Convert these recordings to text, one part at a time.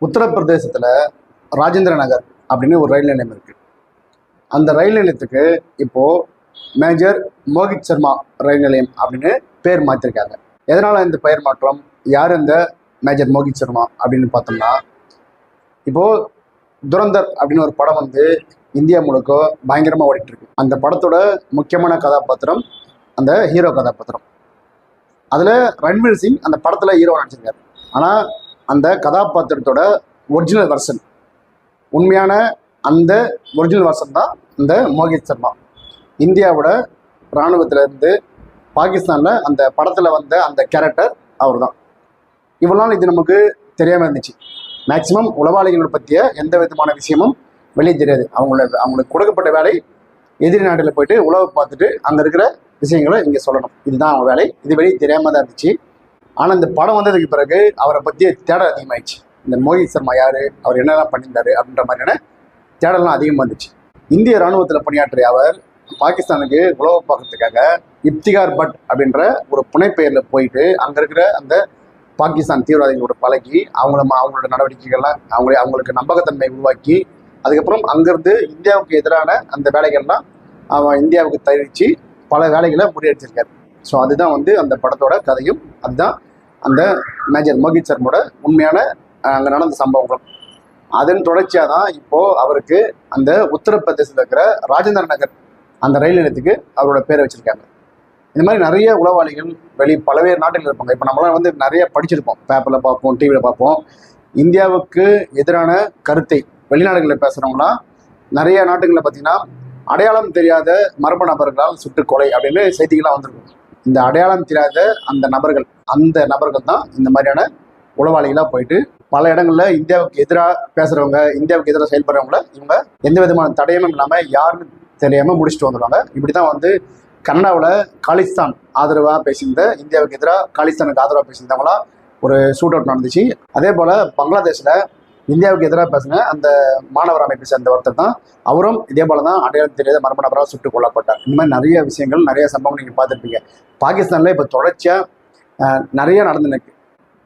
உத்தரப்பிரதேசத்தில் ராஜேந்திர நகர் அப்படின்னு ஒரு ரயில் நிலையம் இருக்குது. அந்த ரயில் நிலையத்துக்கு இப்போது மேஜர் மோகித் சர்மா ரயில் நிலையம் அப்படின்னு பேர் மாற்றிருக்காங்க. எதனால் இந்த பெயர் மாற்றம்? யார் இந்த மேஜர் மோகித் சர்மா அப்படின்னு பார்த்தோம்னா, இப்போது துரந்தர் அப்படின்னு ஒரு படம் வந்து இந்தியா முழுக்க பயங்கரமாக ஓடிட்டு இருக்கு. அந்த படத்தோட முக்கியமான கதாபாத்திரம் அந்த ஹீரோ கதாபாத்திரம். அதில் ரன்வீர் சிங் அந்த படத்தில் ஹீரோவாக நடிச்சிருக்காரு. ஆனால் அந்த கதாபாத்திரத்தோட ஒரிஜினல் வெர்ஷன், உண்மையான அந்த ஒரிஜினல் வெர்ஷன் தான் இந்த மோகித் சர்மா. இந்தியாவோட இராணுவத்திலேருந்து பாகிஸ்தானில் அந்த படத்தில் வந்த அந்த கேரக்டர் அவர் தான். இவ்வளோ நாள் இது நமக்கு தெரியாமல் இருந்துச்சு. மேக்சிமம் உளவாளிகளை பற்றிய எந்த விதமான விஷயமும் வெளியே தெரியாது. அவங்களுக்கு கொடுக்கப்பட்ட வேலை எதிரி நாட்டில் போயிட்டு உளவு பார்த்துட்டு அங்கே இருக்கிற விஷயங்களை இங்கே சொல்லணும். இதுதான் அவங்க வேலை. இது வெளியே தெரியாமல் தான் இருந்துச்சு. ஆனால் இந்த படம் வந்ததுக்கு பிறகு அவரை பற்றிய தேடல் அதிகமாகிடுச்சு. இந்த மோகித் சர்மா யார், அவர் என்னெல்லாம் பண்ணியிருந்தாரு அப்படின்ற மாதிரியான தேடலாம் அதிகமாக இருந்துச்சு. இந்திய இராணுவத்தில் பணியாற்றிய அவர் பாகிஸ்தானுக்கு உளவு பார்க்கறதுக்காக இப்திகார் பட் அப்படின்ற ஒரு புனைப்பெயரில் போயிட்டு அங்கே இருக்கிற அந்த பாகிஸ்தான் தீவிரவாதிகளோட பழகி அவங்களோட நடவடிக்கைகள்லாம் அவங்களுக்கு நம்பகத்தன்மை உருவாக்கி, அதுக்கப்புறம் அங்கேருந்து இந்தியாவுக்கு எதிரான அந்த வேலைகள்லாம் அவன் இந்தியாவுக்கு தெரிவித்து பல வேலைகளை முறியடிச்சிருக்காரு. ஸோ அதுதான் வந்து அந்த படத்தோட கதையும், அதுதான் அந்த மேஜர் மோகித் சர்மோட உண்மையான அங்கே நடந்த சம்பவங்களும். அதன் தொடர்ச்சியாக தான் இப்போது அவருக்கு அந்த உத்தரப்பிரதேசத்தில் இருக்கிற ராஜேந்திர நகர் அந்த ரயில் நிலையத்துக்கு அவரோட பேரை வச்சுருக்காங்க. இந்த மாதிரி நிறைய உளவாளிகள் பல்வேறு நாட்டில் இருப்பாங்க. இப்போ நம்மளாம் வந்து நிறைய படிச்சிருப்போம், பேப்பரில் பார்ப்போம், டிவியில் பார்ப்போம். இந்தியாவுக்கு எதிரான கருத்தை வெளிநாடுகளில் பேசுகிறவங்களாம் நிறைய நாட்டுகளில் பார்த்திங்கன்னா அடையாளம் தெரியாத மர்ம நபர்களால் சுட்டு கொலை அப்படின்னு செய்திகள்லாம் வந்திருக்கும். இந்த அடையாளம் தெரியாத அந்த நபர்கள் தான் இந்த மாதிரியான உளவாளிகளாக போயிட்டு பல இடங்களில் இந்தியாவுக்கு எதிராக பேசுகிறவங்க, இந்தியாவுக்கு எதிராக செயல்படுறவங்கள இவங்க எந்த விதமான தடயமும் இல்லாமல் யாருன்னு தெரியாமல் முடிச்சுட்டு வந்துடுவாங்க. இப்படி தான் வந்து கனடாவில் காலிஸ்தான் ஆதரவாக பேசியிருந்த, இந்தியாவுக்கு எதிராக காலிஸ்தானுக்கு ஆதரவாக பேசியிருந்தவங்களாம் ஒரு ஷூட் அவுட் நடந்துச்சு. அதே போல் பங்களாதேஷில் இந்தியாவுக்கு எதிராக பேசின அந்த மாணவர் அமைப்பை சேர்ந்த ஒருத்தர் தான், அவரும் இதே போல தான் அடையாளம் தெரியாத மர்ம நபராக சுட்டுக் கொல்லப்பட்டார். இந்த மாதிரி நிறைய விஷயங்கள், நிறைய சம்பவங்கள் நீங்கள் பார்த்துருப்பீங்க. பாகிஸ்தானில் இப்போ தொடர்ச்சியாக நிறைய நடந்துருக்கு.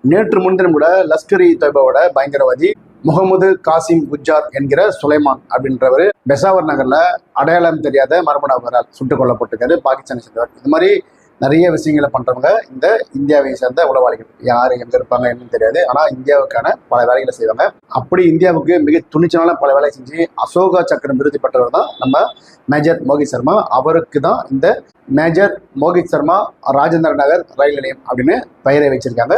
நேற்று முன்தினம் கூட லஷ்கர் இ தொய்பாவோட பயங்கரவாதி முகமது காசிம் குஜார் என்கிற சுலைமான் அப்படின்றவர் பெஷாவர் நகரில் அடையாளம் தெரியாத மர்ம நபரால் சுட்டுக் கொல்லப்பட்டிருக்காரு, பாகிஸ்தானை சேர்ந்தவர். இது மாதிரி நிறைய விஷயங்களை பண்ணுறவங்க இந்த இந்தியாவை சேர்ந்த உளவாளிகள். யார் எங்கே இருப்பாங்க என்னன்னு தெரியாது, ஆனால் இந்தியாவுக்கான பல வேலைகளை செய்வாங்க. அப்படி இந்தியாவுக்கு மிக துணிச்சலான பல வேலை செஞ்சு அசோகா சக்கரம் விருது பெற்றவர் தான் நம்ம மேஜர் மோகித் சர்மா. அவருக்கு தான் இந்த மேஜர் மோகித் சர்மா ராஜேந்திர நகர் ரயில் நிலையம் அப்படின்னு பெயரை வச்சிருக்காங்க.